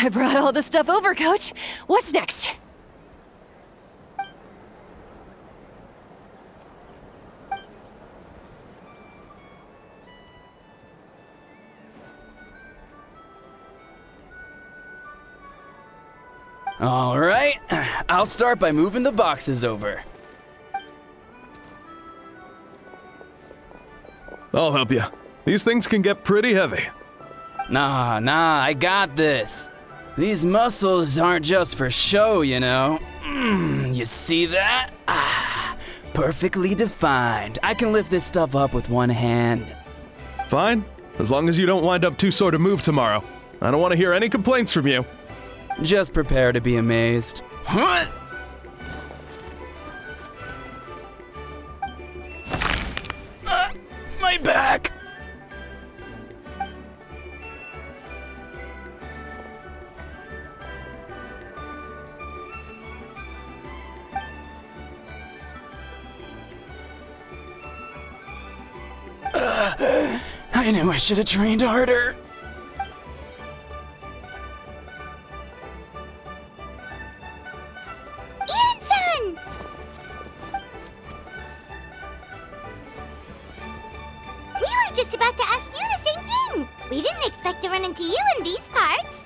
I brought all the stuff over, Coach. What's next? All right, I'll start by moving the boxes over. I'll help you. These things can get pretty heavy. Nah, I got this. These muscles aren't just for show, you know. You see that? Perfectly defined. I can lift this stuff up with one hand. Fine, as long as you don't wind up too sore to move tomorrow. I don't want to hear any complaints from you. Just prepare to be amazed. My back! I knew I should have trained harder. Just about to ask you the same thing. We didn't expect to run into you in these parts.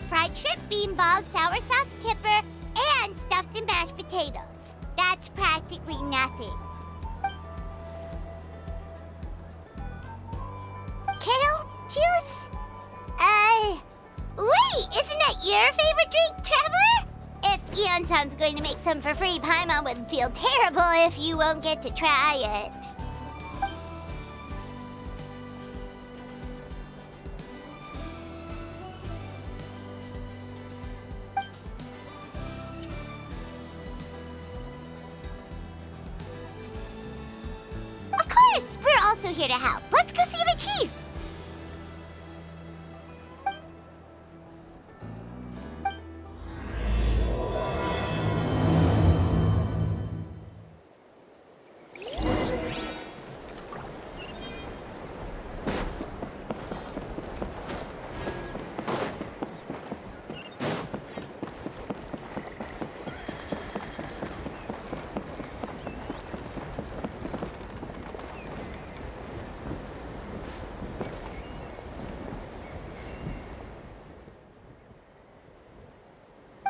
Fried shrimp, beanballs, sour sauce kipper, and stuffed and mashed potatoes. That's practically nothing. Kale juice? Wait, isn't that your favorite drink, Traveler? If Eon-san's going to make some for free, Paimon would feel terrible if you won't get to try it. Of course! We're also here to help. Let's go see the chief!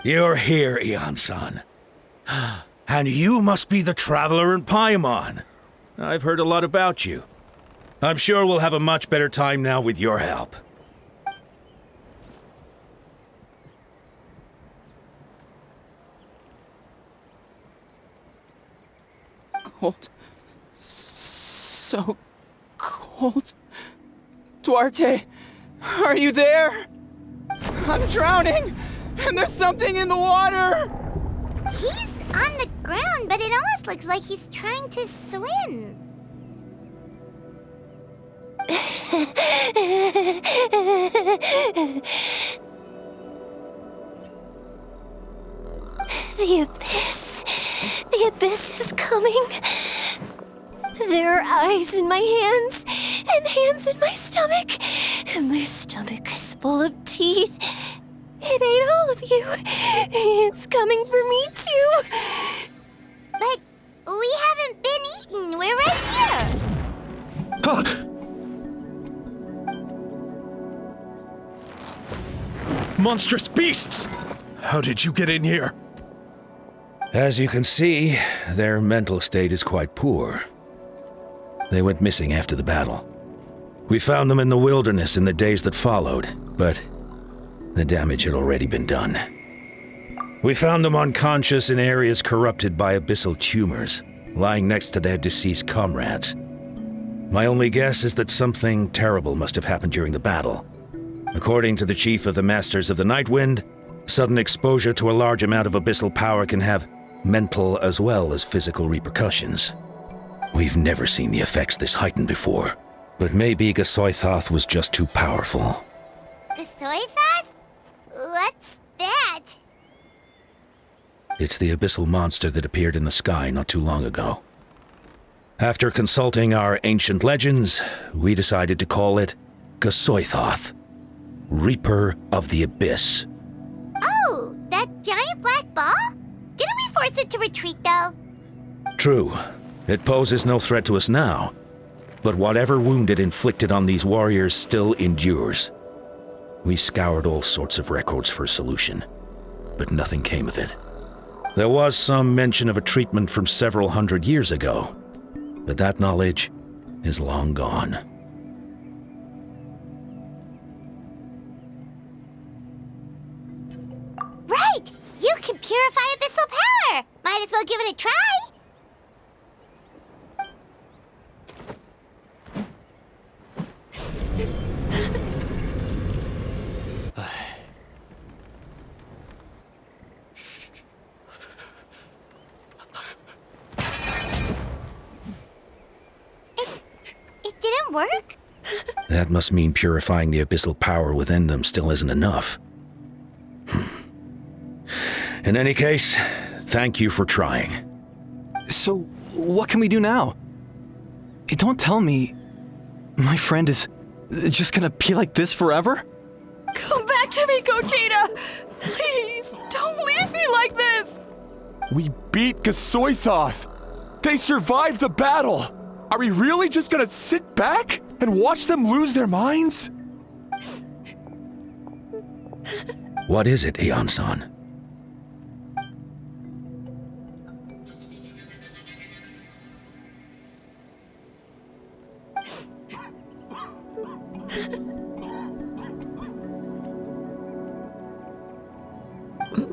You're here, Eon-san. And you must be the traveler in Paimon. I've heard a lot about you. I'm sure we'll have a much better time now with your help. Cold. So cold. Duarte, are you there? I'm drowning, and there's something in the water! He's on the ground, but it almost looks like he's trying to swim. The abyss. The abyss is coming. There are eyes in my hands, and hands in my stomach. And my stomach is full of teeth. It ate all of you. It's coming for me, too. But we haven't been eaten. We're right here. Monstrous beasts! How did you get in here? As you can see, their mental state is quite poor. They went missing after the battle. We found them in the wilderness in the days that followed, but the damage had already been done. We found them unconscious in areas corrupted by abyssal tumors, lying next to their deceased comrades. My only guess is that something terrible must have happened during the battle. According to the chief of the Masters of the Nightwind, sudden exposure to a large amount of abyssal power can have mental as well as physical repercussions. We've never seen the effects this heightened before, but maybe Gasoithoth was just too powerful. Gasoithoth? What's that? It's the abyssal monster that appeared in the sky not too long ago. After consulting our ancient legends, we decided to call it Gasoithoth, Reaper of the Abyss. Oh, that giant black ball? Didn't we force it to retreat, though? True. It poses no threat to us now, but whatever wound it inflicted on these warriors still endures. We scoured all sorts of records for a solution, but nothing came of it. There was some mention of a treatment from several hundred years ago, but that knowledge is long gone. Right! You can purify abyssal power! Might as well give it a try! It didn't work? That must mean purifying the abyssal power within them still isn't enough. In any case, thank you for trying. So, what can we do now? Don't tell me my friend is just gonna be like this forever? Come back to me, Gogeta! Please, don't leave me like this! We beat Gasoithoth! They survived the battle! Are we really just gonna sit back and watch them lose their minds? What is it, Aeon-san?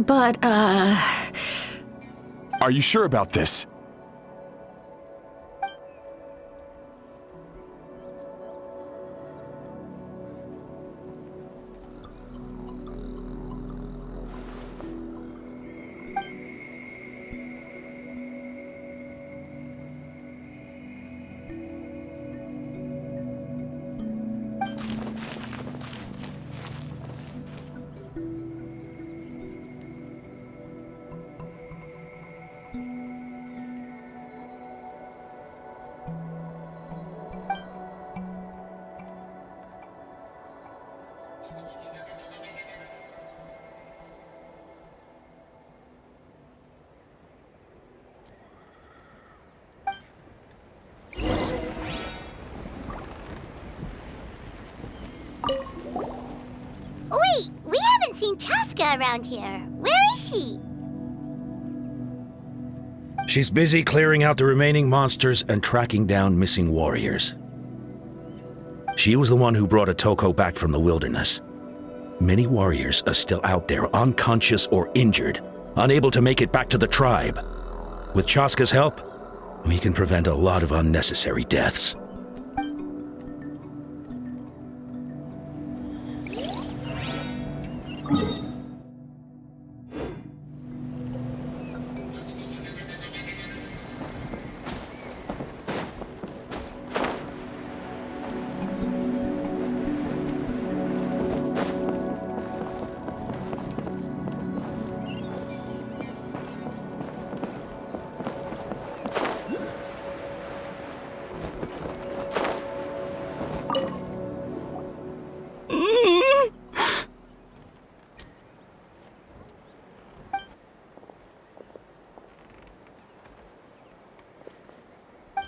But, Are you sure about this? Wait, we haven't seen Chaska around here. Where is she? She's busy clearing out the remaining monsters and tracking down missing warriors. She was the one who brought Otoko back from the wilderness. Many warriors are still out there, unconscious or injured, unable to make it back to the tribe. With Chaska's help, we can prevent a lot of unnecessary deaths.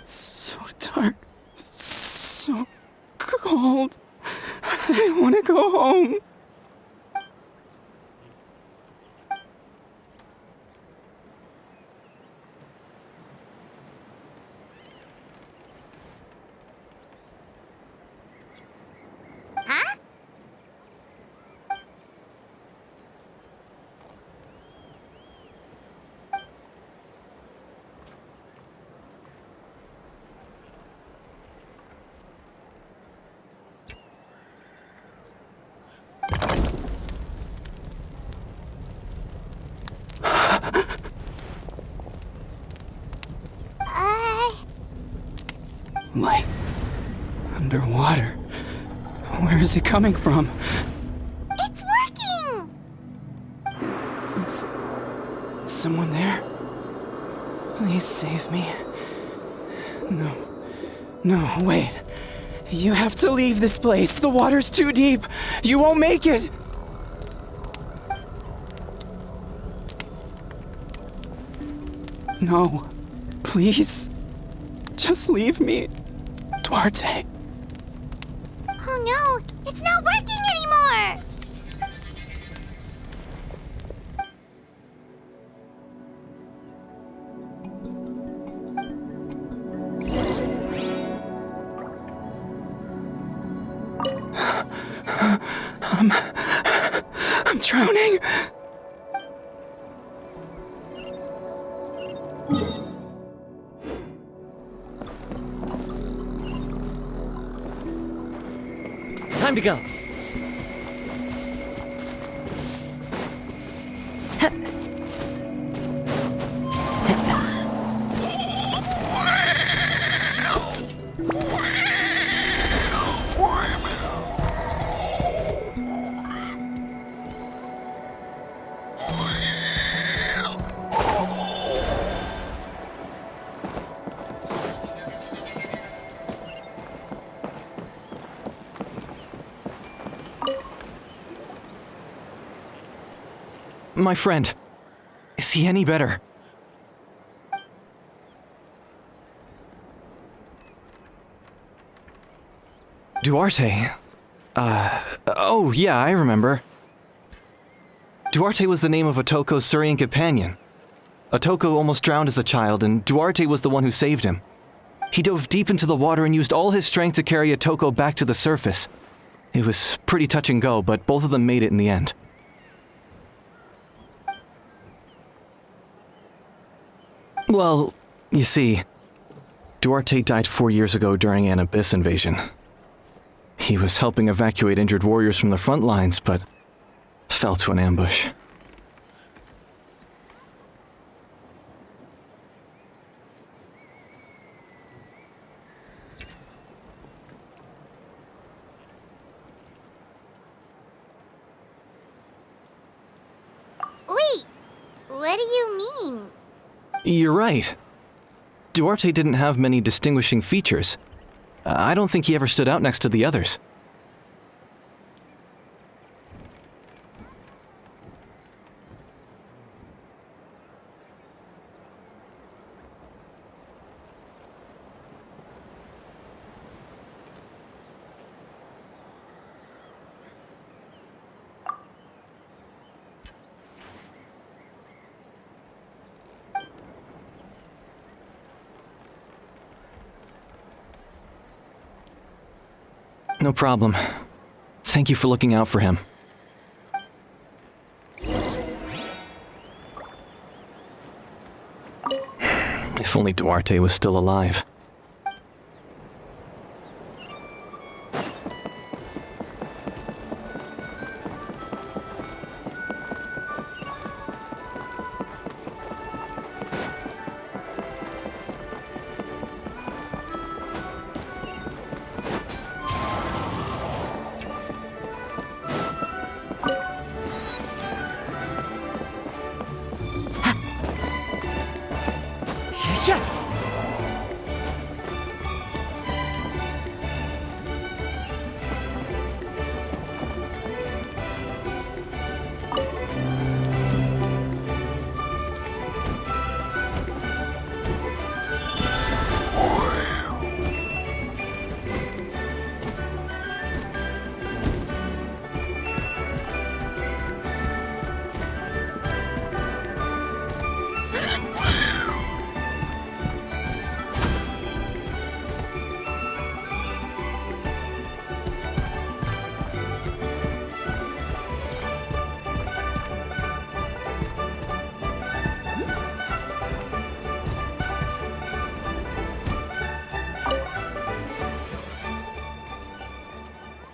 So dark, so cold. I want to go home. Huh? Light. Underwater. Where is it coming from? It's working! Is someone there? Please save me. No. No, wait. You have to leave this place. The water's too deep. You won't make it. No. Please. Just leave me. Duarte. Oh no, it's not working anymore! I'm drowning. Time to go. My friend, is he any better? Duarte? Oh yeah, I remember. Duarte was the name of Otoko's Surian companion. Otoko almost drowned as a child, and Duarte was the one who saved him. He dove deep into the water and used all his strength to carry Otoko back to the surface. It was pretty touch and go, but both of them made it in the end. Well, you see, Duarte died 4 years ago during an Abyss invasion. He was helping evacuate injured warriors from the front lines, but fell to an ambush. Wait, what do you mean? You're right. Duarte didn't have many distinguishing features. I don't think he ever stood out next to the others. No problem. Thank you for looking out for him. If only Duarte was still alive.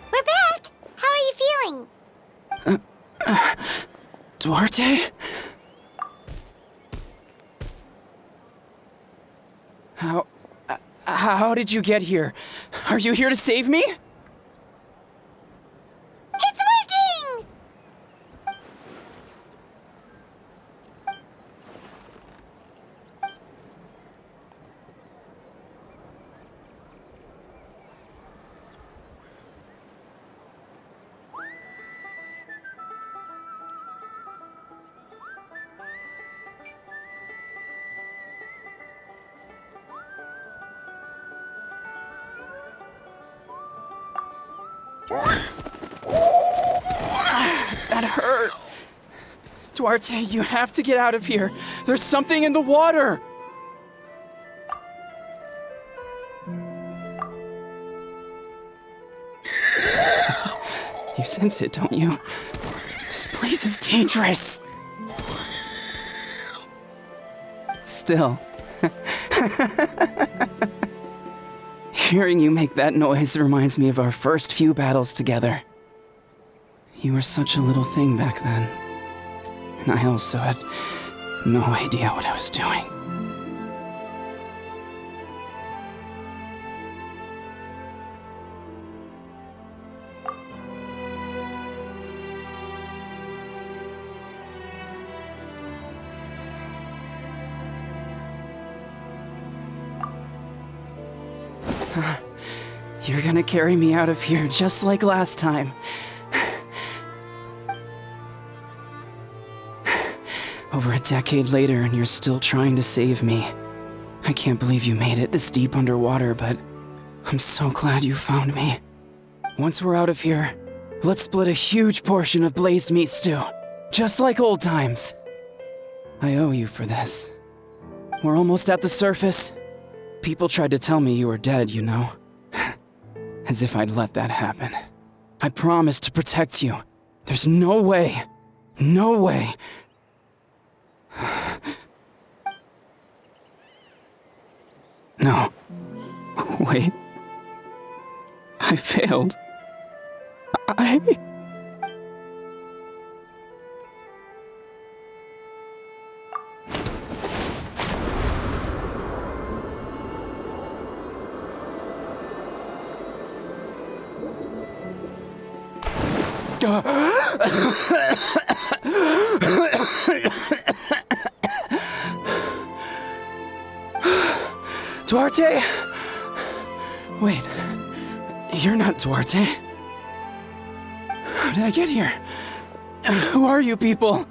We're back! How are you feeling? Duarte? How did you get here? Are you here to save me? It's working! That hurt. Duarte, you have to get out of here. There's something in the water. You sense it, don't you? This place is dangerous. Still. Hearing you make that noise reminds me of our first few battles together. You were such a little thing back then. And I also had no idea what I was doing. You're gonna carry me out of here just like last time. Over a decade later, and you're still trying to save me. I can't believe you made it this deep underwater, but I'm so glad you found me. Once we're out of here, let's split a huge portion of blazed meat stew, just like old times. I owe you for this. We're almost at the surface. People tried to tell me you were dead, you know. As if I'd let that happen. I promised to protect you. There's no way. No way. No. Wait. I failed. Duarte? Wait, you're not Duarte. How did I get here? Who are you people?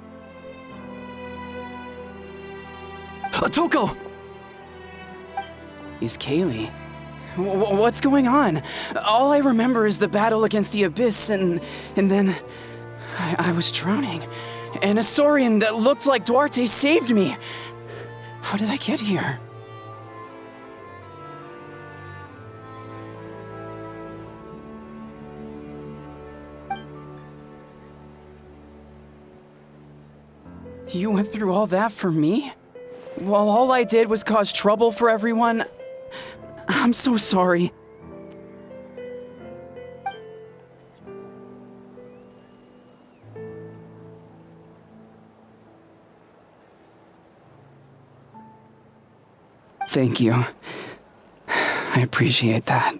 Toko! He's Kaylee. What's going on? All I remember is the battle against the Abyss, and then I was drowning. And a Saurian that looked like Duarte saved me. How did I get here? You went through all that for me? While all I did was cause trouble for everyone? I'm so sorry. Thank you. I appreciate that.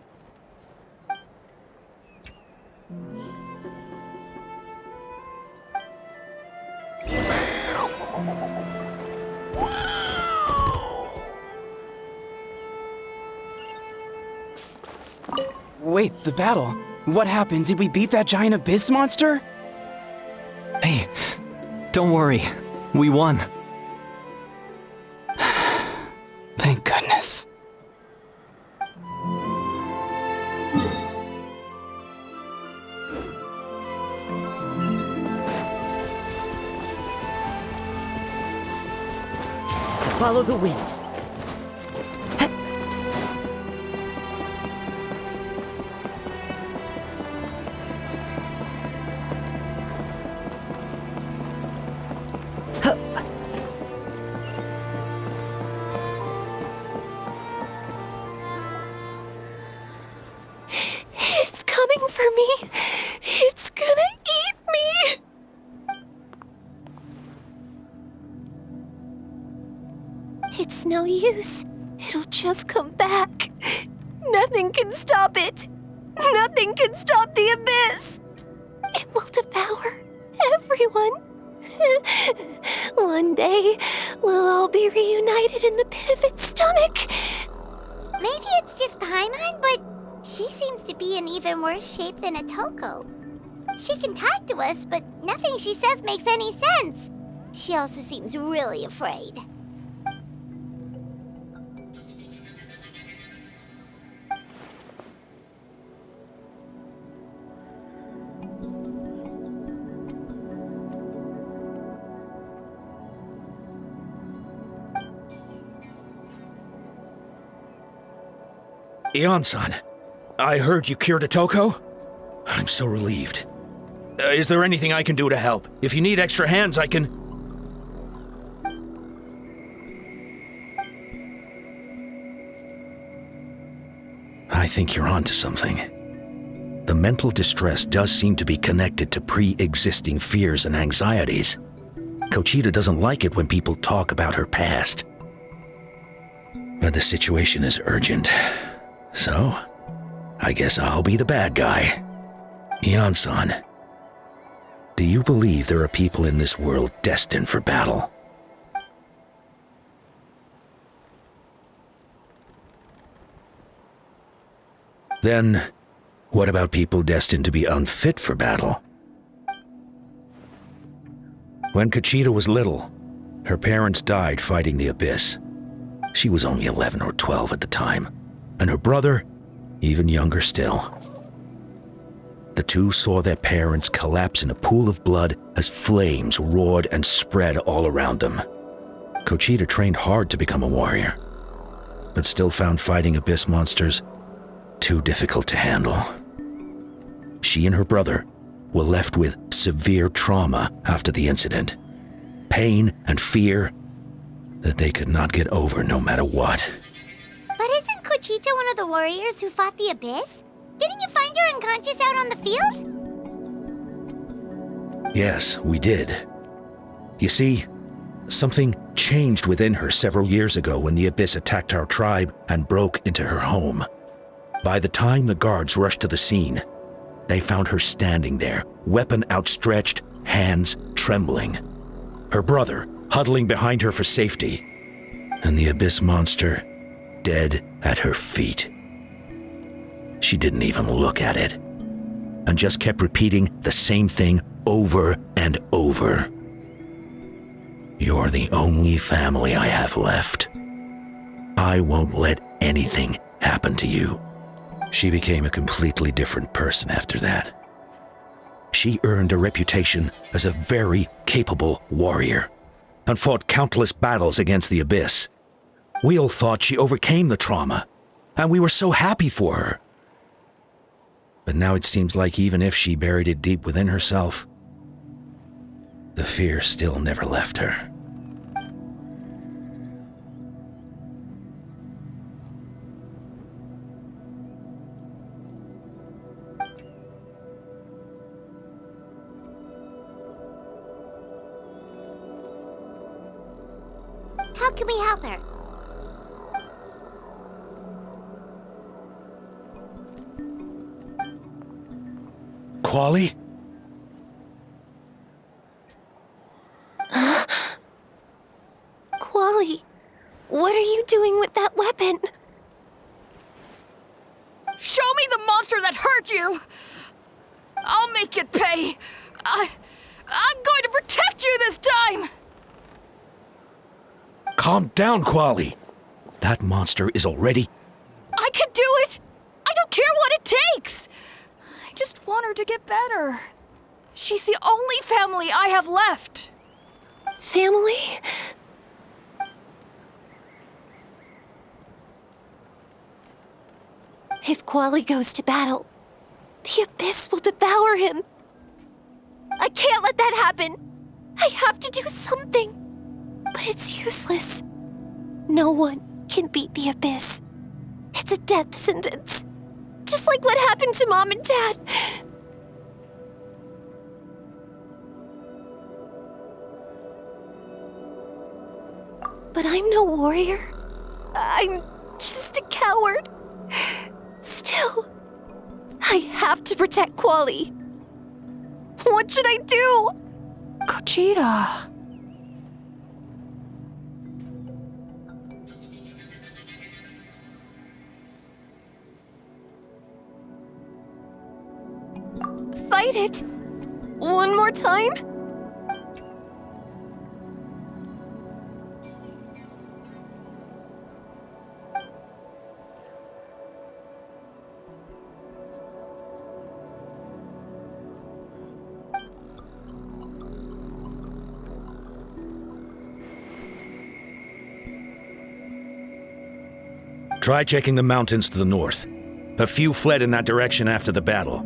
Wait, the battle. What happened? Did we beat that giant abyss monster? Hey, don't worry. We won. Thank goodness. Follow the wind. It's coming for me. It's gonna eat me. It's no use. It'll just come back. Nothing can stop it. Nothing can stop the abyss. It will devour everyone. One day, we'll all be reunited in the pit of its stomach. Maybe it's just Paimon, but she seems to be in even worse shape than Otoko. She can talk to us, but nothing she says makes any sense. She also seems really afraid. Ion-san, I heard you cured Otoko? I'm so relieved. Is there anything I can do to help? If you need extra hands, I can... I think you're onto something. The mental distress does seem to be connected to pre-existing fears and anxieties. Kochita doesn't like it when people talk about her past. But the situation is urgent. So, I guess I'll be the bad guy. Ion-san, do you believe there are people in this world destined for battle? Then, what about people destined to be unfit for battle? When Kochita was little, her parents died fighting the abyss. She was only 11 or 12 at the time, and her brother, even younger still. The two saw their parents collapse in a pool of blood as flames roared and spread all around them. Kochita trained hard to become a warrior, but still found fighting abyss monsters too difficult to handle. She and her brother were left with severe trauma after the incident, pain and fear that they could not get over no matter what. But isn't Kochita one of the warriors who fought the abyss? Didn't you find her unconscious out on the field? Yes, we did. You see, something changed within her several years ago when the abyss attacked our tribe and broke into her home. By the time the guards rushed to the scene, they found her standing there, weapon outstretched, hands trembling. Her brother huddling behind her for safety, and the abyss monster dead at her feet. She didn't even look at it, and just kept repeating the same thing over and over. You're the only family I have left. I won't let anything happen to you. She became a completely different person after that. She earned a reputation as a very capable warrior and fought countless battles against the abyss. We all thought she overcame the trauma, and we were so happy for her. But now it seems like even if she buried it deep within herself, The fear still never left her. How can we help her? Quali? Quali, what are you doing with that weapon? Show me the monster that hurt you! I'll make it pay! I'm going to protect you this time! Calm down, Quali. That monster is already... I can do it! I don't care what it takes! I just want her to get better. She's the only family I have left. Family? If Quali goes to battle, the Abyss will devour him. I can't let that happen. I have to do something. But it's useless. No one can beat the Abyss. It's a death sentence. Just like what happened to Mom and Dad. But I'm no warrior. I'm just a coward. Still, I have to protect Quali. What should I do? Gogeta. Fight it. One more time? Try checking the mountains to the north. A few fled in that direction after the battle.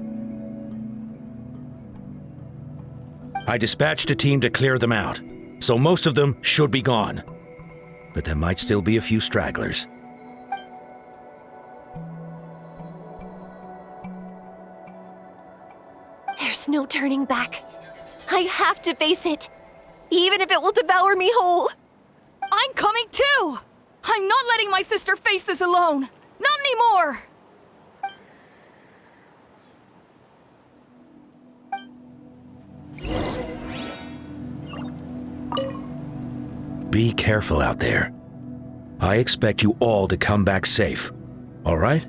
I dispatched a team to clear them out, so most of them should be gone. But there might still be a few stragglers. There's no turning back. I have to face it, even if it will devour me whole. I'm coming too! I'm not letting my sister face this alone! Not anymore! Be careful out there. I expect you all to come back safe. All right?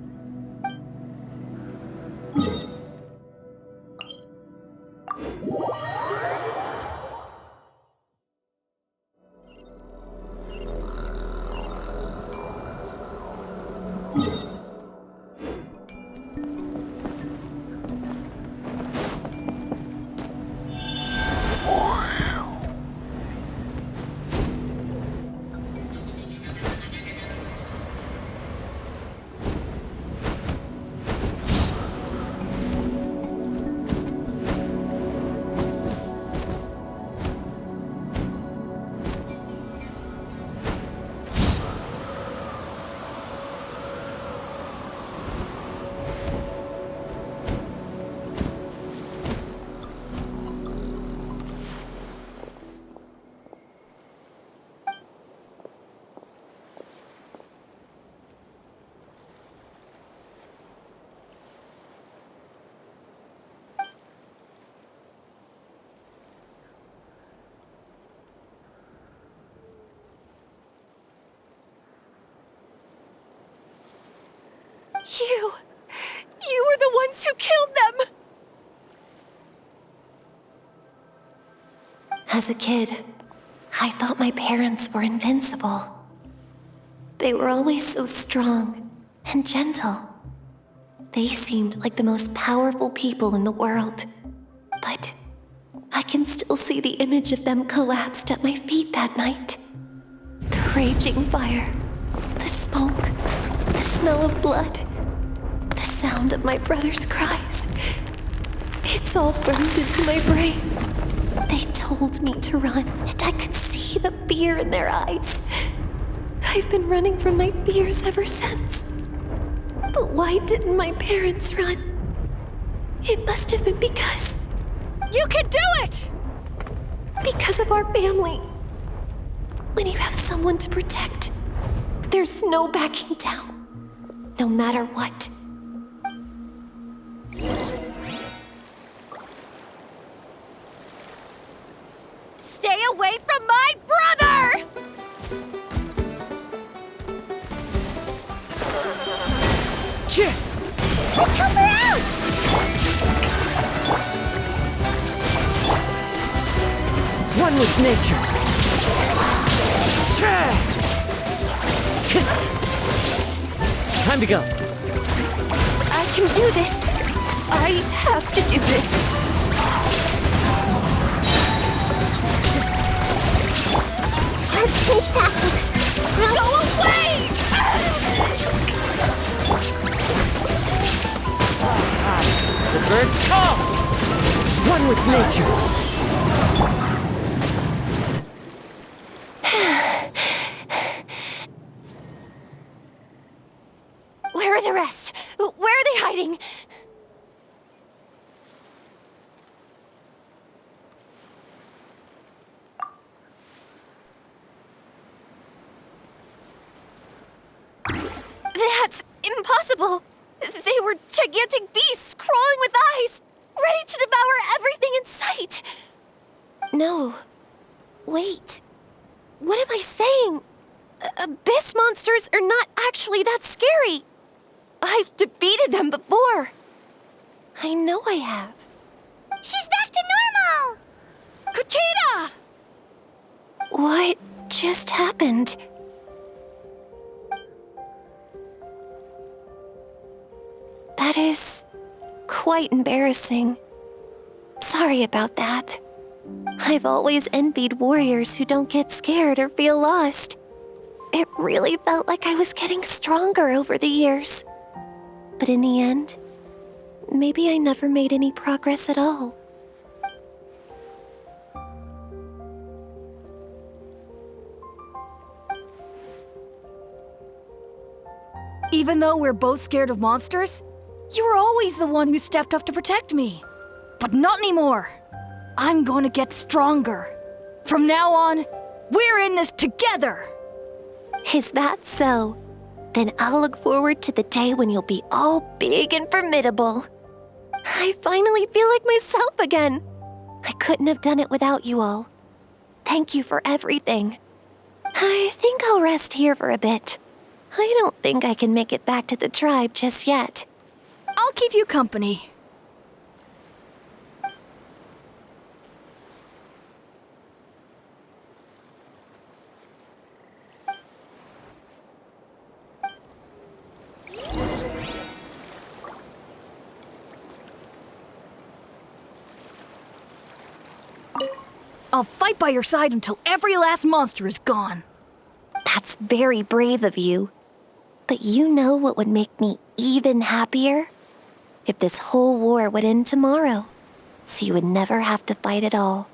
You were the ones who killed them! As a kid, I thought my parents were invincible. They were always so strong and gentle. They seemed like the most powerful people in the world. But I can still see the image of them collapsed at my feet that night. The raging fire, the smoke, the smell of blood, the sound of my brother's cries. It's all burned into my brain. They told me to run, and I could see the fear in their eyes. I've been running from my fears ever since. But why didn't my parents run? It must have been because... You can do it! Because of our family. When you have someone to protect, there's no backing down, no matter what. Stay away from my brother! Let's help her out! One with nature. Time to go. I can do this. I have to do this. Let's change tactics. Go away! The birds call. One with nature. Where are the rest? Where are they hiding? That's impossible! They were gigantic beasts crawling with eyes, ready to devour everything in sight! No. Wait. What am I saying? Abyss monsters are not actually that scary. I've defeated them before. I know I have. She's back to normal! Kuchita! What just happened? That is quite embarrassing. Sorry about that. I've always envied warriors who don't get scared or feel lost. It really felt like I was getting stronger over the years. But in the end, maybe I never made any progress at all. Even though we're both scared of monsters, you were always the one who stepped up to protect me. But not anymore. I'm going to get stronger. From now on, we're in this together. Is that so? Then I'll look forward to the day when you'll be all big and formidable. I finally feel like myself again. I couldn't have done it without you all. Thank you for everything. I think I'll rest here for a bit. I don't think I can make it back to the tribe just yet. I'll keep you company. I'll fight by your side until every last monster is gone. That's very brave of you. But you know what would make me even happier? If this whole war would end tomorrow, so you would never have to fight at all.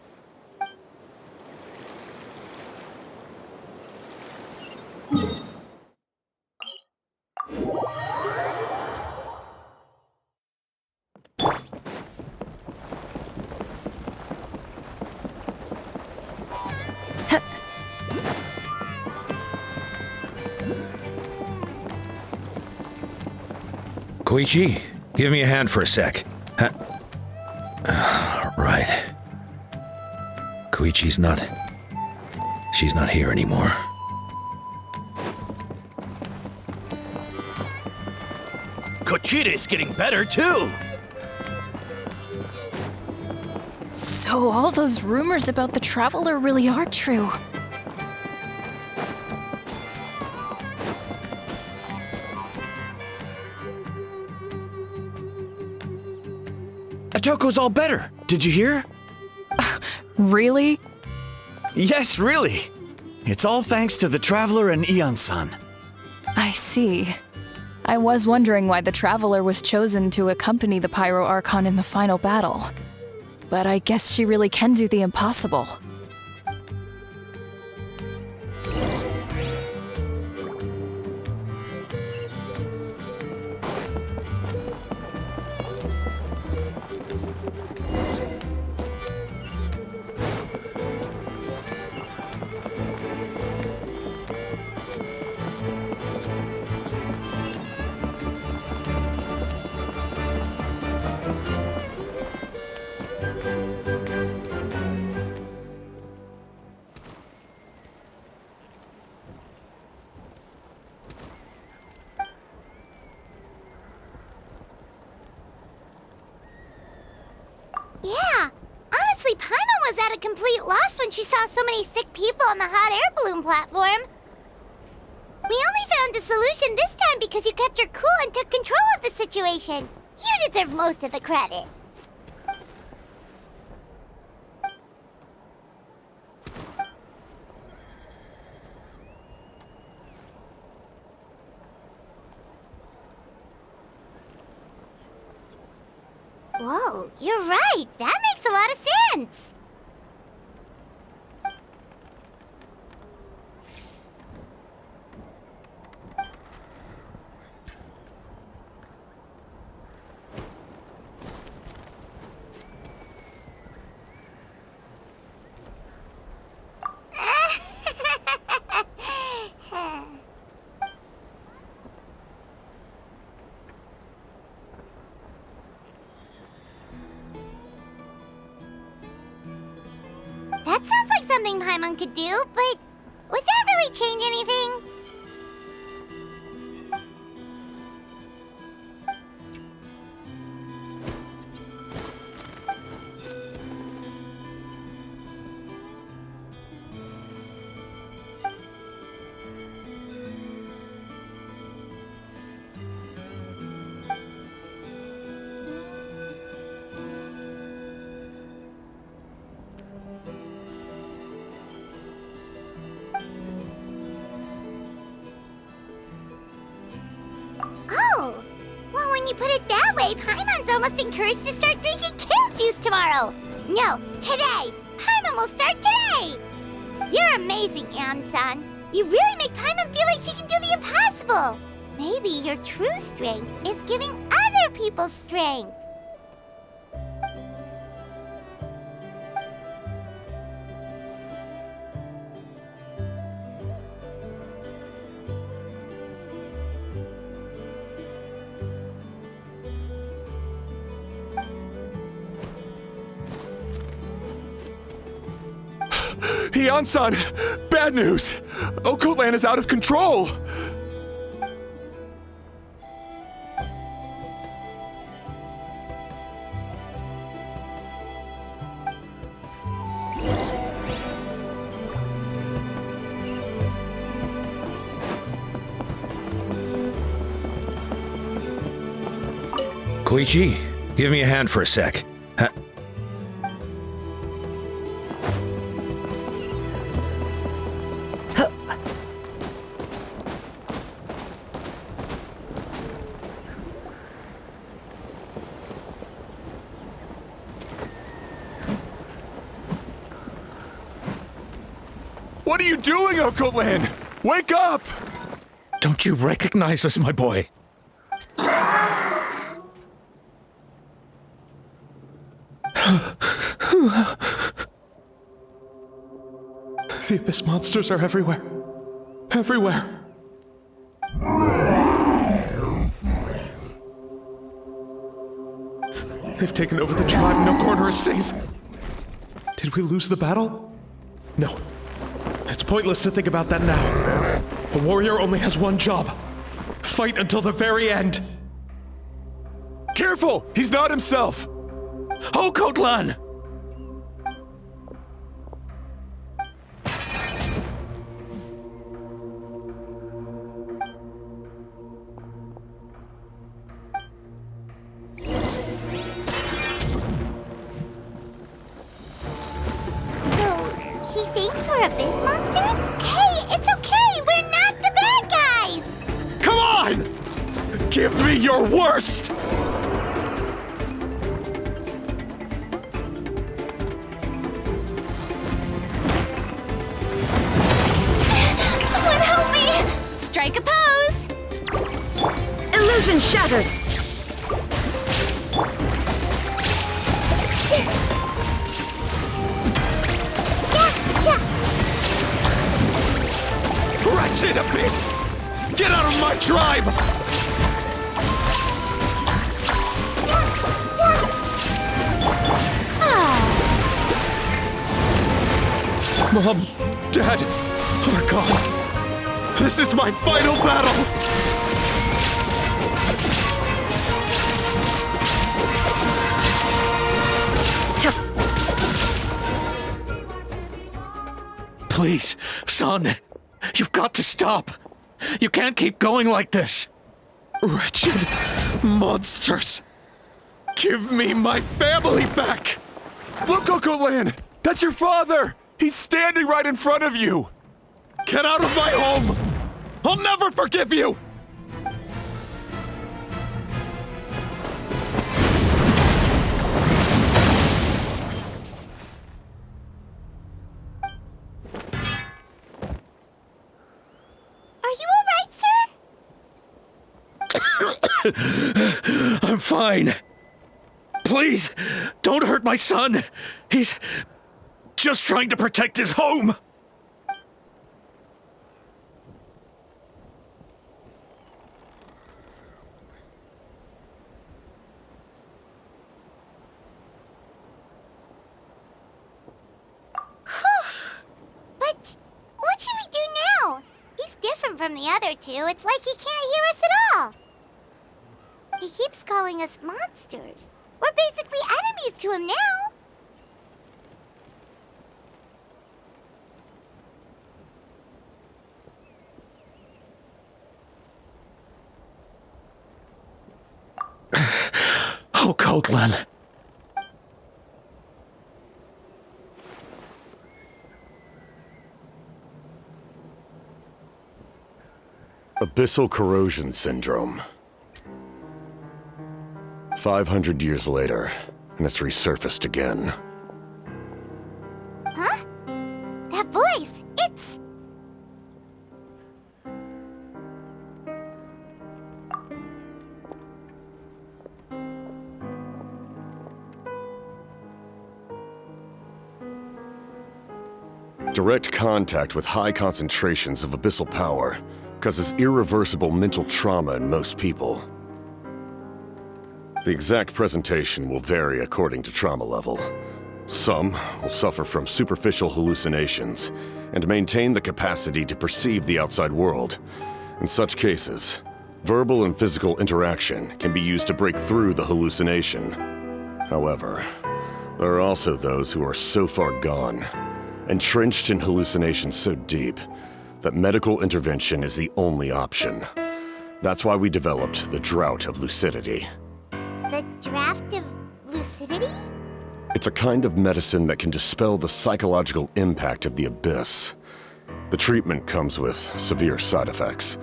Koichi, give me a hand for a sec. Huh? Right. Koichi's not... She's not here anymore. Kochita's getting better, too! So all those rumors about the Traveler really are true. Atoko's all better. Did you hear? Really? Yes, really. It's all thanks to the Traveler and Ian-san. I see. I was wondering why the Traveler was chosen to accompany the Pyro Archon in the final battle. but I guess she really can do the impossible. Yeah, honestly, Paimon was at a complete loss when she saw so many sick people on the hot air balloon platform. We only found a solution this time because you kept your cool and took control of the situation. You deserve most of the credit. Whoa, you're right. That makes a lot of sense. That sounds like something Paimon could do, but would that really change anything? Oh, well, when you put it that way, Paimon's almost encouraged to start drinking kale juice tomorrow. No, today. Paimon will start today. You're amazing, Ansan. You really make Paimon feel like she can do the impossible. Maybe your true strength is giving other people strength. Hian-san! Bad news! Okoland is out of control! Koichi, give me a hand for a sec. Huh? What are you doing, Okoland? Wake up! Don't you recognize us, my boy? The Abyss monsters are everywhere. Everywhere. They've taken over the tribe. No corner is safe. Did we lose the battle? No. It's pointless to think about that now. A warrior only has one job. Fight until the very end. Careful! He's not himself! Okotlan! He thinks we're Abyss monsters? Hey, it's okay! We're not the bad guys! Come on! Give me your worst! Illusion shattered! Wretched abyss! Get out of my tribe! Mom, Dad, are gone. This is my final battle! Please, son, you've got to stop. You can't keep going like this. Wretched monsters! Give me my family back! Look, Uncle Lan! That's your father! He's standing right in front of you! Get out of my home! I'll never forgive you! Are you alright, sir? I'm fine. Please, don't hurt my son. He's just trying to protect his home. But what should we do now? He's different from the other two. It's like he can't hear us at all. He keeps calling us monsters. We're basically enemies to him now. Oh, Coatlan. Abyssal corrosion syndrome. 500 years later, and it's resurfaced again. Huh? That voice, it's... Direct contact with high concentrations of abyssal power causes irreversible mental trauma in most people. The exact presentation will vary according to trauma level. Some will suffer from superficial hallucinations and maintain the capacity to perceive the outside world. In such cases, verbal and physical interaction can be used to break through the hallucination. However, there are also those who are so far gone, entrenched in hallucinations so deep, that medical intervention is the only option. That's why we developed the Drought of Lucidity. The draft of lucidity? It's a kind of medicine that can dispel the psychological impact of the abyss. The treatment comes with severe side effects,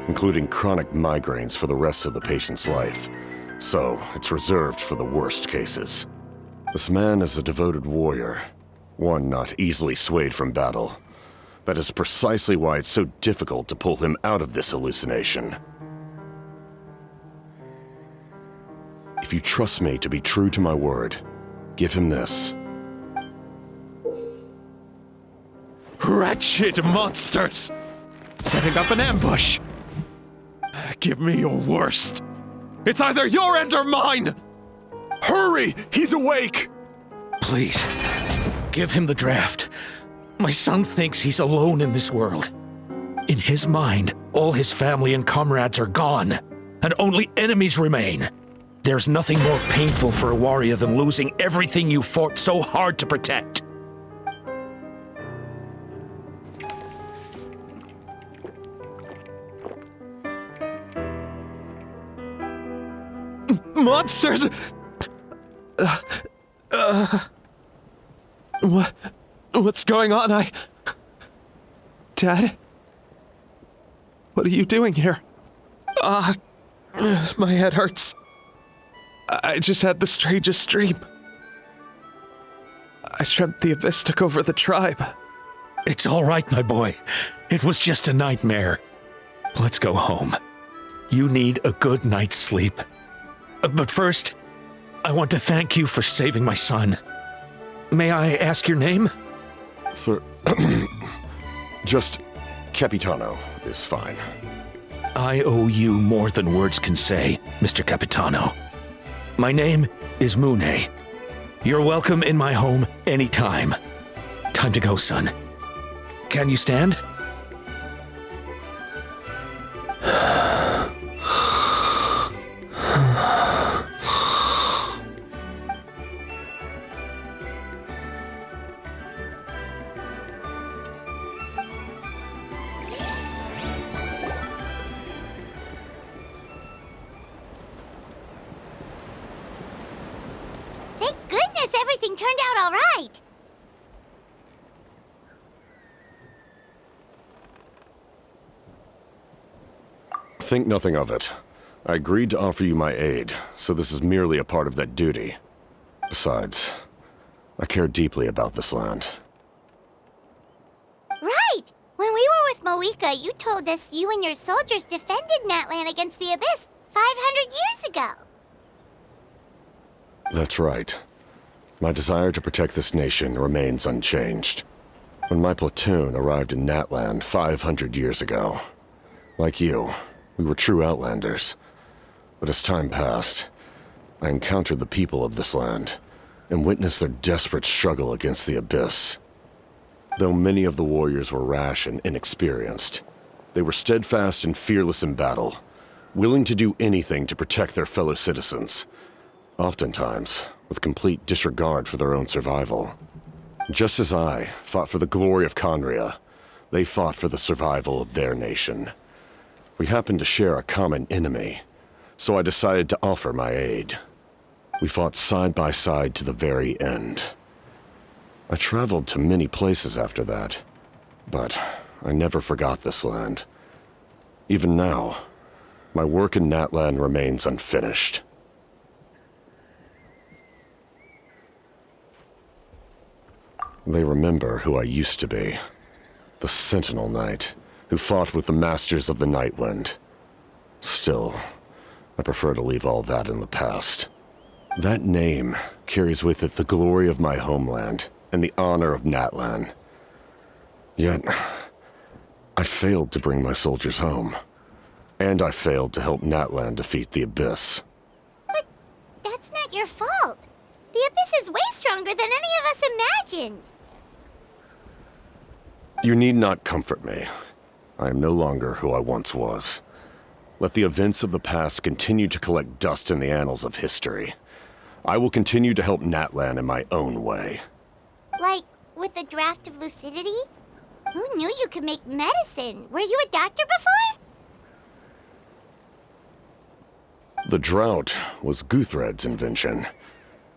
including chronic migraines for the rest of the patient's life. So, it's reserved for the worst cases. This man is a devoted warrior, one not easily swayed from battle. That is precisely why it's so difficult to pull him out of this hallucination. If you trust me to be true to my word, give him this. Wretched monsters! Setting up an ambush! Give me your worst. It's either your end or mine! Hurry! He's awake! Please, give him the draft. My son thinks he's alone in this world. In his mind, all his family and comrades are gone, and only enemies remain. There's nothing more painful for a warrior than losing everything you fought so hard to protect. Monsters! What's going on? Dad? What are you doing here? My head hurts. I just had the strangest dream. I dreamt the Abyss took over the tribe. It's all right, my boy. It was just a nightmare. Let's go home. You need a good night's sleep. But first, I want to thank you for saving my son. May I ask your name? Just Capitano is fine. I owe you more than words can say, Mr. Capitano. My name is Mune. You're welcome in my home anytime. Time to go, son. Can you stand? Thank goodness everything turned out all right. Think nothing of it. I agreed to offer you my aid, so this is merely a part of that duty. Besides, I care deeply about this land. Right! When we were with Moika, you told us you and your soldiers defended Natlan against the Abyss 500 years ago. That's right. My desire to protect this nation remains unchanged. When my platoon arrived in Natlan 500 years ago, like you, we were true outlanders. But as time passed, I encountered the people of this land and witnessed their desperate struggle against the Abyss. Though many of the warriors were rash and inexperienced, they were steadfast and fearless in battle, willing to do anything to protect their fellow citizens, oftentimes with complete disregard for their own survival. Just as I fought for the glory of Conria, they fought for the survival of their nation. We happened to share a common enemy, so I decided to offer my aid. We fought side by side to the very end. I traveled to many places after that, but I never forgot this land. Even now, my work in Natlan remains unfinished. They remember who I used to be. The Sentinel Knight, who fought with the Masters of the Nightwind. Still, I prefer to leave all that in the past. That name carries with it the glory of my homeland and the honor of Natlan. Yet, I failed to bring my soldiers home. And I failed to help Natlan defeat the Abyss. But that's not your fault. The Abyss is way stronger than any of us imagined. You need not comfort me. I am no longer who I once was. Let the events of the past continue to collect dust in the annals of history. I will continue to help Natlan in my own way. Like, with the draft of lucidity? Who knew you could make medicine? Were you a doctor before? The drought was Guthred's invention.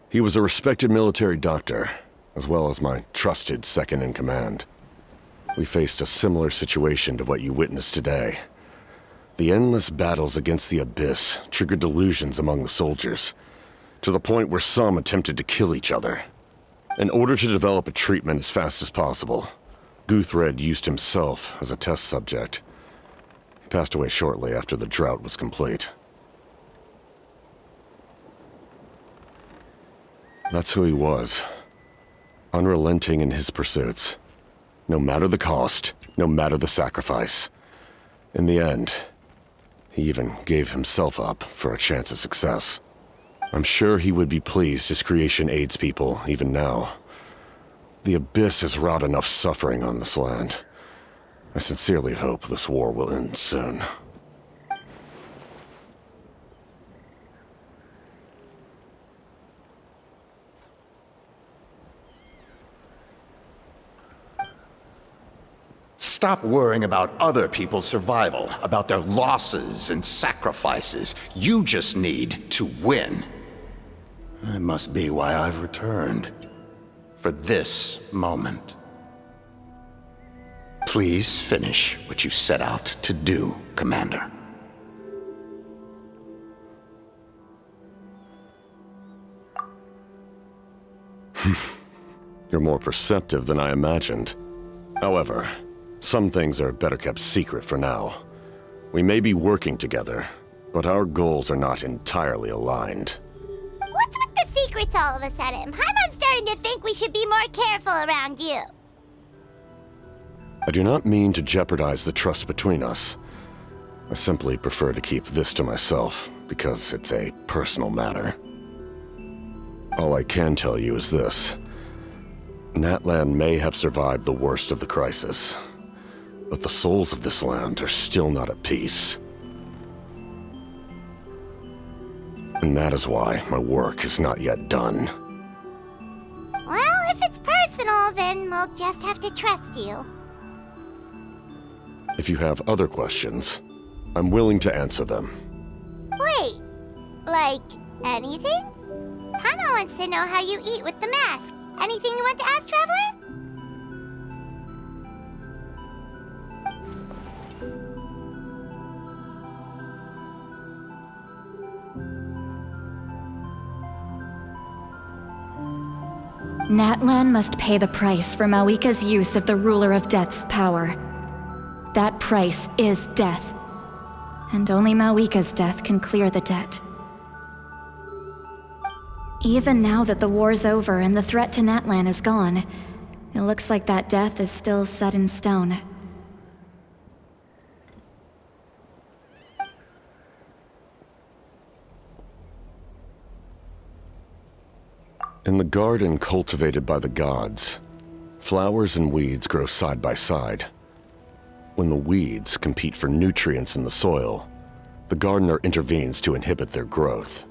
He was a respected military doctor, as well as my trusted second-in-command. We faced a similar situation to what you witnessed today. The endless battles against the Abyss triggered delusions among the soldiers, to the point where some attempted to kill each other. In order to develop a treatment as fast as possible, Guthred used himself as a test subject. He passed away shortly after the drought was complete. That's who he was. Unrelenting in his pursuits. No matter the cost, no matter the sacrifice. In the end, he even gave himself up for a chance at success. I'm sure he would be pleased his creation aids people even now. The Abyss has wrought enough suffering on this land. I sincerely hope this war will end soon. Stop worrying about other people's survival, about their losses and sacrifices. You just need to win. That must be why I've returned. For this moment. Please finish what you set out to do, Commander. You're more perceptive than I imagined. However, some things are better kept secret for now. We may be working together, but our goals are not entirely aligned. What's with the secrets all of a sudden? Paimon's starting to think we should be more careful around you. I do not mean to jeopardize the trust between us. I simply prefer to keep this to myself, because it's a personal matter. All I can tell you is this. Natlan may have survived the worst of the crisis, but the souls of this land are still not at peace. And that is why my work is not yet done. Well, if it's personal, then we'll just have to trust you. If you have other questions, I'm willing to answer them. Wait, like anything? Paimon wants to know how you eat with the mask. Anything you want to ask, Traveler? Natlan must pay the price for Mawika's use of the Ruler of Death's power. That price is death. And only Mawika's death can clear the debt. Even now that the war's over and the threat to Natlan is gone, it looks like that death is still set in stone. In the garden cultivated by the gods, flowers and weeds grow side by side. When the weeds compete for nutrients in the soil, the gardener intervenes to inhibit their growth.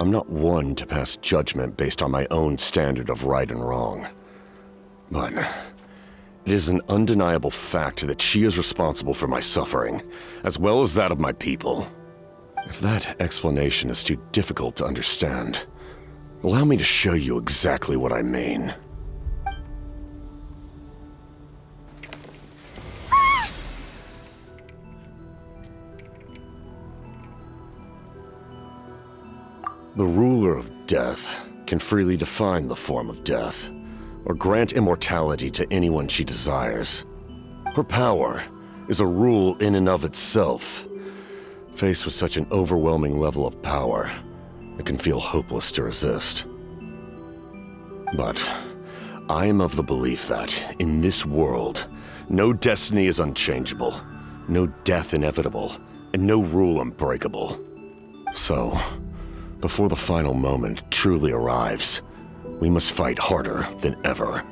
I'm not one to pass judgment based on my own standard of right and wrong. But it is an undeniable fact that she is responsible for my suffering, as well as that of my people. If that explanation is too difficult to understand, allow me to show you exactly what I mean. The ruler of death can freely define the form of death, or grant immortality to anyone she desires. Her power is a rule in and of itself. Faced with such an overwhelming level of power, it can feel hopeless to resist. But I am of the belief that, in this world, no destiny is unchangeable, no death inevitable, and no rule unbreakable. So, before the final moment truly arrives, we must fight harder than ever.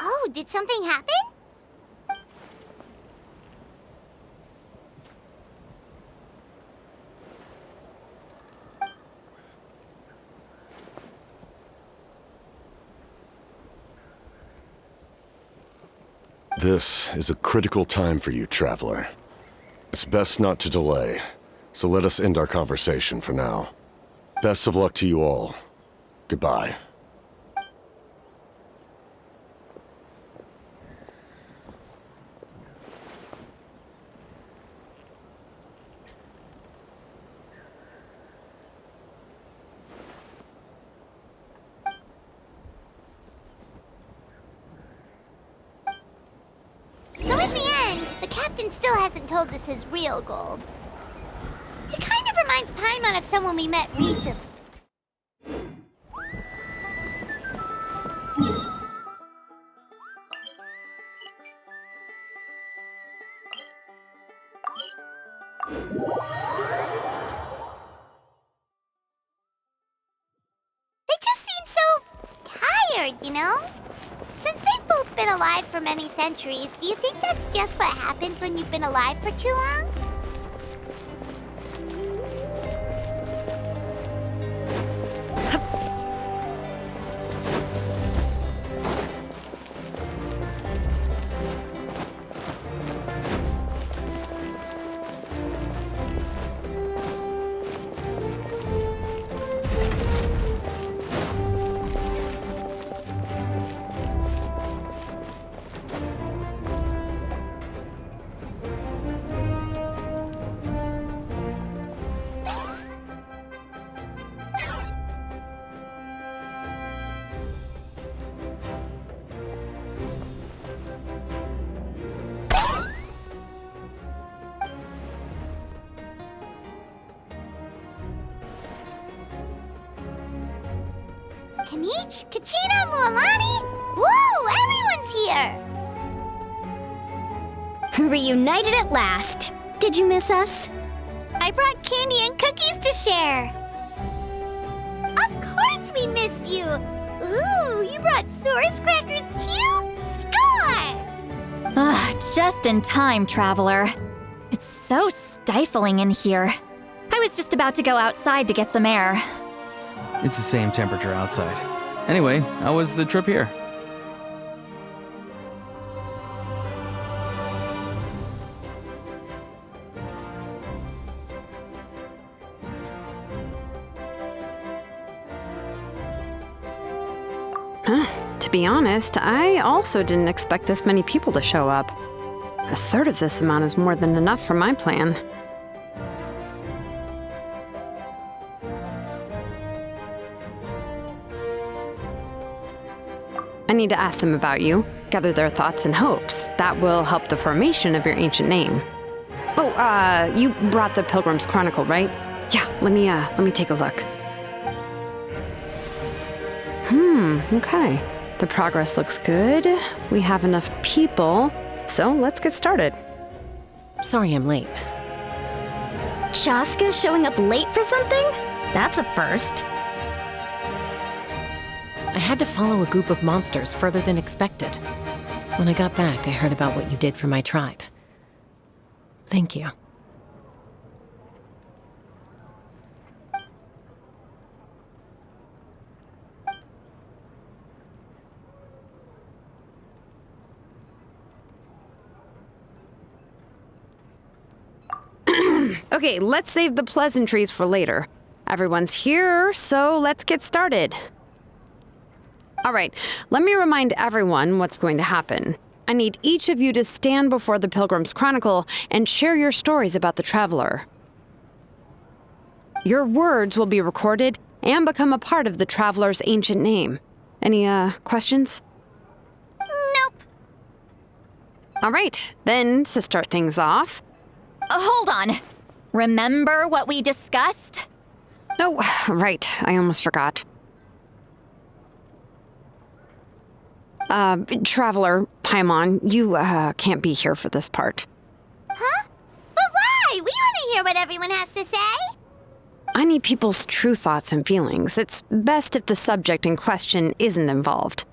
Oh, did something happen? This is a critical time for you, Traveler. It's best not to delay, so let us end our conversation for now. Best of luck to you all. Goodbye. So in the end, the captain still hasn't told us his real goal. He kind of reminds Paimon of someone we met recently. They just seem so tired, you know? Since they've both been alive for many centuries, do you think that's just what happens when you've been alive for too long? Kanich, Kachina, Mualani? Woo! Everyone's here! Reunited at last. Did you miss us? I brought candy and cookies to share. Of course we missed you. Ooh, you brought Source crackers too? Score! Just in time, Traveler. It's so stifling in here. I was just about to go outside to get some air. It's the same temperature outside. Anyway, how was the trip here? To be honest, I also didn't expect this many people to show up. A third of this amount is more than enough for my plan. I need to ask them about you, gather their thoughts and hopes. That will help the formation of your ancient name. Oh, you brought the Pilgrim's Chronicle, right? Yeah, let me take a look. Okay. The progress looks good. We have enough people, so let's get started. Sorry I'm late. Chaska showing up late for something? That's a first. I had to follow a group of monsters further than expected. When I got back, I heard about what you did for my tribe. Thank you. Okay, let's save the pleasantries for later. Everyone's here, so let's get started. All right, let me remind everyone what's going to happen. I need each of you to stand before the Pilgrim's Chronicle and share your stories about the Traveler. Your words will be recorded and become a part of the Traveler's ancient name. Any, questions? Nope. All right, then, to start things off... Hold on. Remember what we discussed? Oh, right, I almost forgot. Traveler, Paimon, you, can't be here for this part. Huh? But why? We want to hear what everyone has to say. I need people's true thoughts and feelings. It's best if the subject in question isn't involved.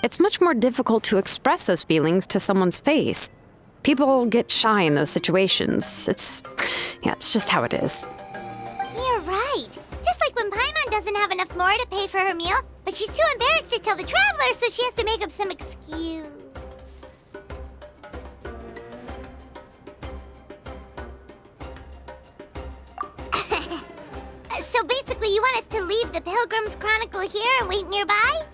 It's much more difficult to express those feelings to someone's face. People get shy in those situations. It's just how it is. You're right. Just like when Paimon doesn't have enough lore to pay for her meal, but she's too embarrassed to tell the Traveler, so she has to make up some excuse. So basically, you want us to leave the Pilgrim's Chronicle here and wait nearby?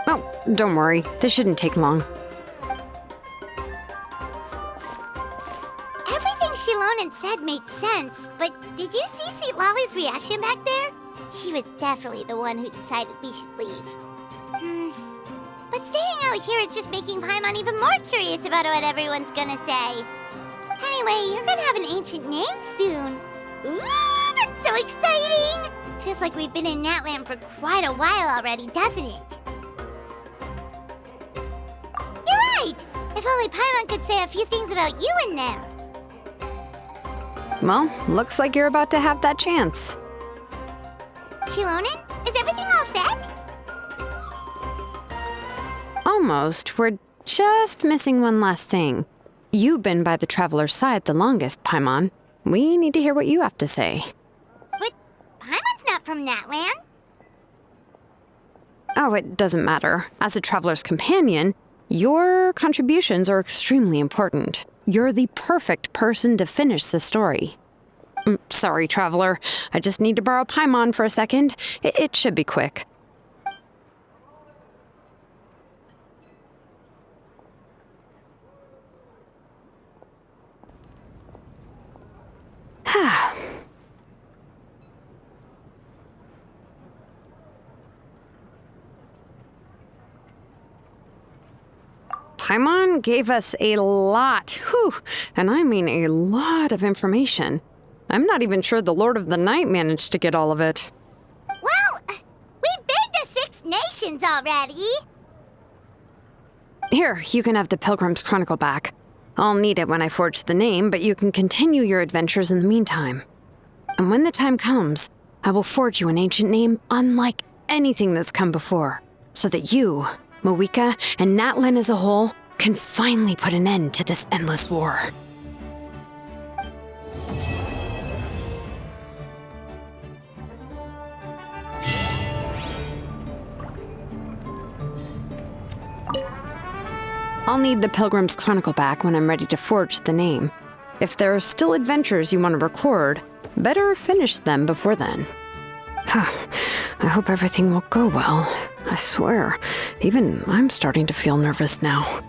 Oh, don't worry. This shouldn't take long. Everything Shilonen said made sense, but did you see Sweet Lolly's reaction back there? She was definitely the one who decided we should leave. But staying out here is just making Paimon even more curious about what everyone's gonna say. Anyway, you're gonna have an ancient name soon. Ooh, that's so exciting! Feels like we've been in Natland for quite a while already, doesn't it? You're right! If only Paimon could say a few things about you in there. Well, looks like you're about to have that chance. Shilonen, is everything all set? Almost. We're just missing one last thing. You've been by the Traveler's side the longest, Paimon. We need to hear what you have to say. But Paimon's not from Natland. Oh, it doesn't matter. As a Traveler's companion, your contributions are extremely important. You're the perfect person to finish the story. Sorry, Traveler. I just need to borrow Paimon for a second. It should be quick. Paimon gave us a lot, and I mean a lot of information. I'm not even sure the Lord of the Night managed to get all of it. nations already. Here, you can have the Pilgrim's Chronicle back. I'll need it when I forge the name, but you can continue your adventures in the meantime. And when the time comes, I will forge you an ancient name unlike anything that's come before, so that you, Mawika, and Natlan as a whole can finally put an end to this endless war. I'll need the Pilgrim's Chronicle back when I'm ready to forge the name. If there are still adventures you want to record, better finish them before then. I hope everything will go well. I swear, even I'm starting to feel nervous now.